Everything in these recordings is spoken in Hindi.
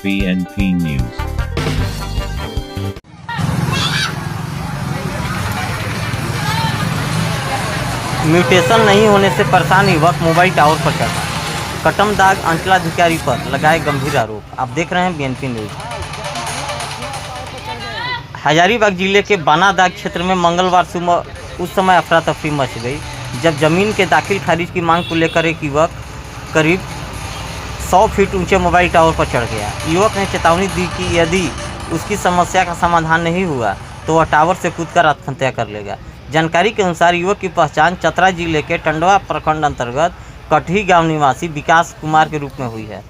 BNP News। म्यूटेशन नहीं होने से परेशान युवक मोबाइल टावर पर चढ़ा। कटमदाग अंचलाधिकारी पर लगाए गंभीर आरोप। आप देख रहे हैं बीएनपी न्यूज। हजारीबाग जिले के बानादाग क्षेत्र में मंगलवार सुबह उस समय अफरा तफरी मच गई जब जमीन के दाखिल खारिज की मांग को लेकर एक युवक करीब 100 फीट ऊंचे मोबाइल टावर पर चढ़ गया। युवक ने चेतावनी दी कि यदि उसकी समस्या का समाधान नहीं हुआ तो वह टावर से कूदकर आत्महत्या कर लेगा। जानकारी के अनुसार युवक की पहचान चतरा जिले के टंडवा प्रखंड अंतर्गत कटही गांव निवासी विकास कुमार के रूप में हुई है।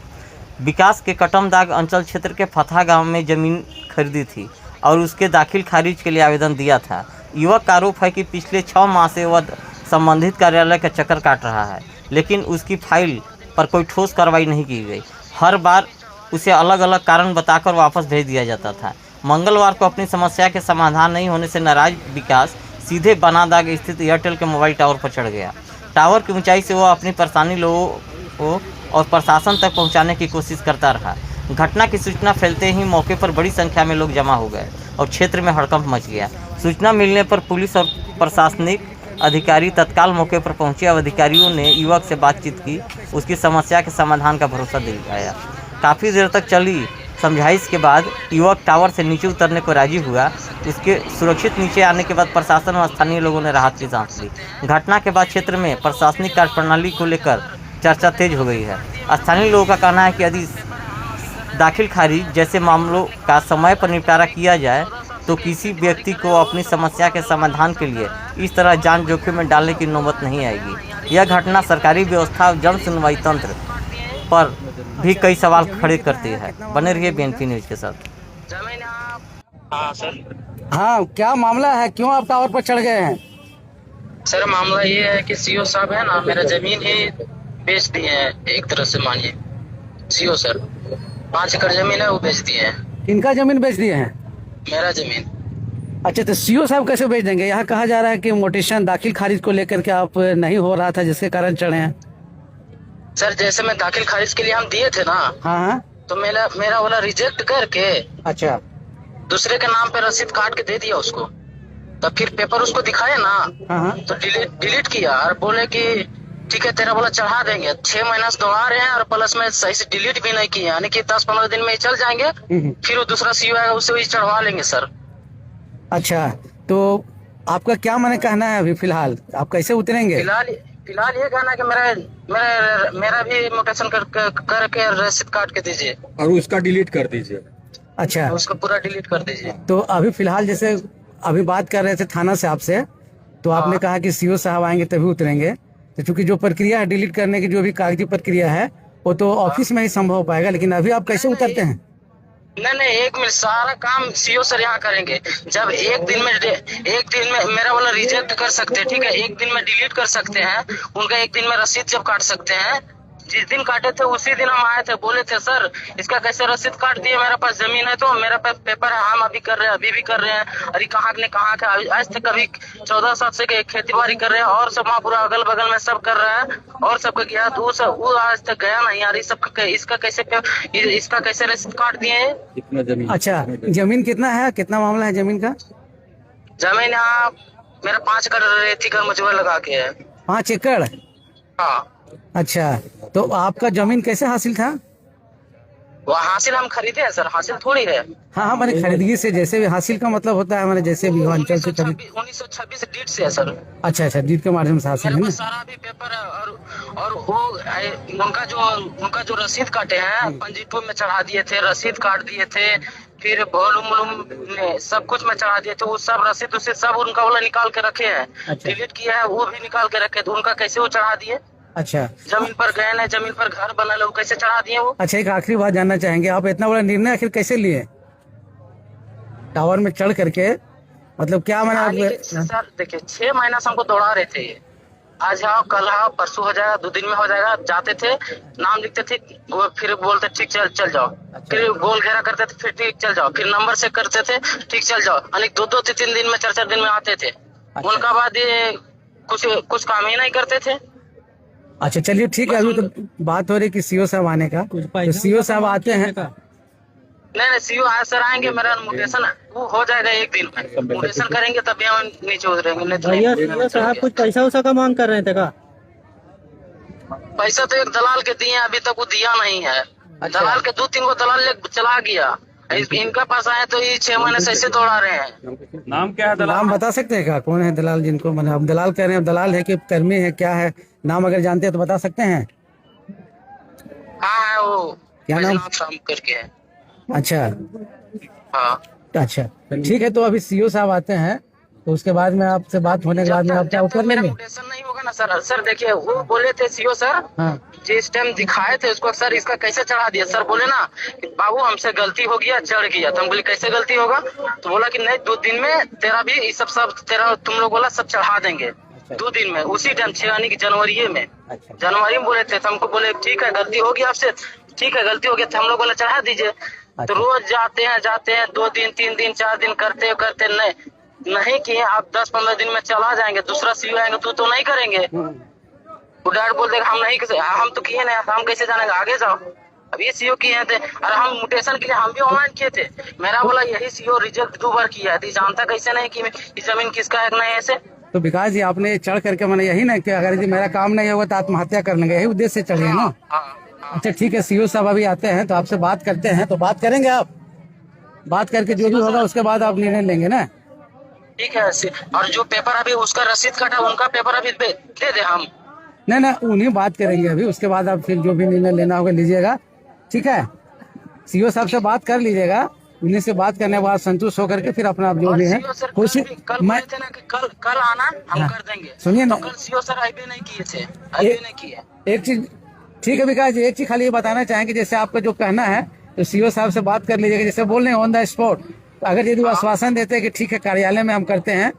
विकास के कटमदाग अंचल क्षेत्र के फतहा गांव में जमीन खरीदी थी और उसके दाखिल खारिज के लिए आवेदन दिया था। युवक का आरोप है कि पिछले 6 माह से वह संबंधित कार्यालय का चक्कर काट रहा है, लेकिन उसकी फाइल पर कोई ठोस कार्रवाई नहीं की गई। हर बार उसे अलग अलग कारण बताकर वापस भेज दिया जाता था। मंगलवार को अपनी समस्या के समाधान नहीं होने से नाराज विकास सीधे बानादाग स्थित एयरटेल के मोबाइल टावर पर चढ़ गया। टावर की ऊंचाई से वह अपनी परेशानी लोगों को और प्रशासन तक पहुंचाने की कोशिश करता रहा। घटना की सूचना फैलते ही मौके पर बड़ी संख्या में लोग जमा हो गए और क्षेत्र में हड़कंप मच गया। सूचना मिलने पर पुलिस और प्रशासनिक अधिकारी तत्काल मौके पर पहुंचे और अधिकारियों ने युवक से बातचीत की, उसकी समस्या के समाधान का भरोसा दिलाया। काफ़ी देर तक चली समझाइश के बाद युवक टावर से नीचे उतरने को राजी हुआ। उसके सुरक्षित नीचे आने के बाद प्रशासन और स्थानीय लोगों ने राहत की सांस ली। घटना के बाद क्षेत्र में प्रशासनिक कार्यप्रणाली को लेकर चर्चा तेज हो गई है। स्थानीय लोगों का कहना है कि यदि दाखिल खारिज जैसे मामलों का समय पर निपटारा किया जाए तो किसी व्यक्ति को अपनी समस्या के समाधान के लिए इस तरह जान जोखिम में डालने की नौबत नहीं आएगी। यह घटना सरकारी व्यवस्था और जन सुनवाई तंत्र पर भी कई सवाल खड़े करती है। बने रहिए बीएनपी न्यूज के साथ। हाँ सर। हाँ, क्या मामला है? क्यों आप टावर पर चढ़ गए हैं? सर मामला ये है कि सीओ साहब है ना, मेरा जमीन ही बेच दिए हैं। एक तरह से मानिए सीओ सर 5 एकड़ जमीन है वो बेच दिए हैं। किनका जमीन बेच दिए हैं? मेरा जमीन। अच्छा, तो सीओ साहब कैसे बेच देंगे? यहाँ कहा जा रहा है कि मोटेशन दाखिल खारिज को लेकर के आप नहीं हो रहा था जिसके कारण चढ़े हैं। सर जैसे मैं दाखिल खारिज के लिए हम दिए थे ना, हाँ, तो मेरा वाला रिजेक्ट करके अच्छा, दूसरे के नाम पे रसीद काट के दे दिया उसको। तब फिर पेपर उसको दिखाए ना, हाँ, तो डिलीट किया और बोले कि ठीक है तेरा बोला चढ़ा देंगे। 6 महीना से दौड़ा रहे हैं और प्लस में सही से डिलीट भी नहीं किए, यानी कि 10-15 दिन में ही चल जाएंगे। फिर वो दूसरा सीओ आएगा उससे वही चढ़वा लेंगे सर। अच्छा, तो आपका क्या माने कहना है अभी फिलहाल? आप कैसे उतरेंगे? फिलहाल ये कहना है कि मेरा भी मोटेशन करके रसीद काट के दीजिए और उसका डिलीट कर दीजिए। अच्छा, उसको पूरा डिलीट कर दीजिए। तो अभी फिलहाल जैसे अभी बात कर रहे थे थाना से आपसे, तो आपने कहा कि सीओ साहब आएंगे तभी उतरेंगे। तो चूंकि जो प्रक्रिया है डिलीट करने की, जो भी कागजी प्रक्रिया है, वो तो ऑफिस में ही संभव हो पाएगा, लेकिन अभी आप कैसे उतरते हैं? नहीं, एक मिनट, सारा काम सीओ सर यहाँ करेंगे। जब एक दिन में मेरा वाला रिजेक्ट कर सकते हैं, ठीक है, एक दिन में डिलीट कर सकते हैं, उनका एक दिन में रसीद जब काट सकते हैं। जिस दिन काटे थे उसी दिन हम आए थे, बोले थे सर इसका कैसे रसीद काट दिए, मेरे पास जमीन है तो मेरा पास पेपर है, हम अभी कर रहे हैं, अभी भी कर रहे हैं। अरे कहाँ का आज तक कभी 14 साल से खेती बाड़ी कर रहे हैं और सब वहाँ पूरा अगल बगल में सब कर रहा है और सबका गया, तो वो आज तक गया नहीं यार। इसका कैसे रसीद काट दिए हैं? कितना जमीन? अच्छा, जमीन कितना है? कितना मामला है जमीन का? जमीन यहाँ मेरा 5 एकड़ रेती का मजबूर लगा के है। 5 एकड़? हाँ। अच्छा, तो आपका जमीन कैसे हासिल था? वो हासिल हम खरीदे हैं सर, हासिल थोड़ी है। हाँ, मैंने खरीदगी से, जैसे भी हासिल का मतलब होता है हमारे जैसे भी अंचल से 1926 डीड से है सर। अच्छा, डीड के माध्यम से हासिल है ना? सारा भी पेपर है और वो उनका जो रसीद काटे हैं, पंजीटू में चढ़ा दिए थे, रसीद काट दिए थे, फिर वॉल्यूम में सब कुछ में चढ़ा दिए थे। वो सब रसीद उसे सब उनका वाला निकाल के रखे हैं। अच्छा। डिलीट किया है वो भी निकाल के रखे, तो उनका कैसे वो चढ़ा दिए? अच्छा, जमीन पर गए ना, जमीन पर घर बना लो, कैसे चढ़ा दिए वो? अच्छा, एक आखिरी बात जानना चाहेंगे, आप इतना बड़ा निर्णय आखिर कैसे लिए टावर में चढ़ करके? मतलब क्या मैंने आप... सर देखिए 6 महीना से हमको दौड़ा रहे थे। आज आओ, कल आओ, परसों हो जाएगा, 2 दिन में हो जाएगा। जाते थे, नाम लिखते थे, वो फिर बोलते ठीक चल जाओ, फिर गोल घेरा करते थे, फिर ठीक चल जाओ, फिर नंबर से करते थे, ठीक चल जाओ। अनेक 2-3 दिन में 4 दिन में आते थे। उनका बाद ये कुछ काम ही नहीं करते थे। अच्छा, चलिए ठीक है, अभी तो बात हो रही कि सीओ साहब आने का, तो सीओ साहब आते हैं, नहीं सीओ आए सर आएंगे, मेरा म्यूटेशन वो हो जाएगा एक दिन में। म्यूटेशन करेंगे तभी हम नीचे उतरेंगे, नहीं तो भैया नहीं सीओ साहब कुछ पैसा उसा का मांग कर रहे थे का? पैसा तो एक दलाल के दिए, अभी तक वो दिया नहीं है। दलाल के 2-3 को दलाल ले चला गया। इनका पास आए तो ये 6 महीने से ऐसे दौड़ा रहे हैं। नाम क्या है दलाल? नाम बता सकते हैं क्या, कौन है दलाल जिनको, मतलब हम दलाल कह रहे हैं, दलाल है कि कर्मी है, क्या है नाम, अगर जानते हैं तो बता सकते हैं? हाँ है वो, क्या नाम? शाम करके है। अच्छा हाँ अच्छा, ठीक है। तो अभी सीओ साहब आते हैं तो उसके बाद में आपसे बात होने के बाद में आप क्या ऊपर मेरा लेंगे? म्यूटेशन नहीं होगा ना सर। सर देखिए वो बोले थे सीओ सर, हाँ जिस टाइम दिखाए थे उसको, सर इसका कैसे चढ़ा दिया? सर बोले ना कि बाबू हमसे गलती हो गया, चढ़ गया। तो हम बोले कैसे गलती होगा? तो बोला कि नहीं 2 दिन में तेरा भी ये सब तेरा तुम लोग बोला सब चढ़ा देंगे 2 दिन में। उसी टाइम 6 यानी कि जनवरी में, जनवरी में बोले थे। तो हमको बोले ठीक है गलती होगी आपसे, ठीक है गलती हो गया। तो हम लोग बोला चढ़ा दीजिए। तो रोज जाते हैं 2 दिन 3 दिन 4 दिन करते करते नहीं किए। आप 10-15 दिन में चला जाएंगे, दूसरा सीओ आएंगे तो नहीं करेंगे। वो डर बोल देगा हम नहीं, हम तो किए नहीं, हम कैसे जानेंगे, आगे जाओ। अब ये सीओ किए थे और हम म्यूटेशन के लिए हम भी ऑनलाइन किए थे। मेरा बोला यही सीओ रिजेक्ट 2 बार किया है, जानता कैसे नहीं कि ये जमीन किसका है नहीं ऐसे। तो विकास जी आपने चढ़ करके मैंने यही ना कि अगर मेरा काम नहीं होगा तो आत्महत्या कर लेंगे, यही उद्देश्य से चढ़े हैं ना? अच्छा ठीक है, सीओ साहब अभी आते हैं तो आपसे बात करते हैं, तो बात करेंगे आप, बात करके जो भी होगा उसके बाद आप निर्णय लेंगे ना? ठीक है। और जो पेपर अभी उसका रसीद कटा उनका पेपर अभी दे दे हम। नहीं ना, उन्हीं बात करेंगे अभी, उसके बाद आप फिर जो भी निर्णय लेना होगा लीजिएगा, ठीक है? सीओ साहब से बात कर लीजिएगा, उन्हीं से बात करने के बाद संतुष्ट होकर के फिर अपना जो भी है कोशिश। कल मैं बोले थे ना कि कल आना हम कर देंगे। सुनिए ना, तो कल सीओ सर आईबी नहीं किए थे, आईबी नहीं किए। एक चीज ठीक है विकास जी, एक चीज खाली ये बताना चाहेंगे, जैसे आपका जो कहना है तो सीओ साहब से बात कर लीजिएगा, जैसे बोल रहे हैं ऑन द स्पॉट। तो अगर यदि वो आश्वासन देते हैं कि ठीक है कार्यालय में हम करते हैं,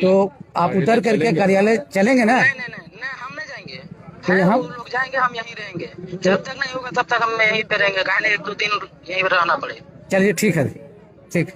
तो आप उतर करके कार्यालय चलेंगे ना? नहीं हम नहीं जाएंगे। तो है, हम वो लोग जाएंगे, हम यहीं रहेंगे। जब तक नहीं होगा तब तक हम यहीं पे रहेंगे, कहने 1-2 दिन यहीं रहना पड़ेगा। चलिए ठीक है, ठीक है।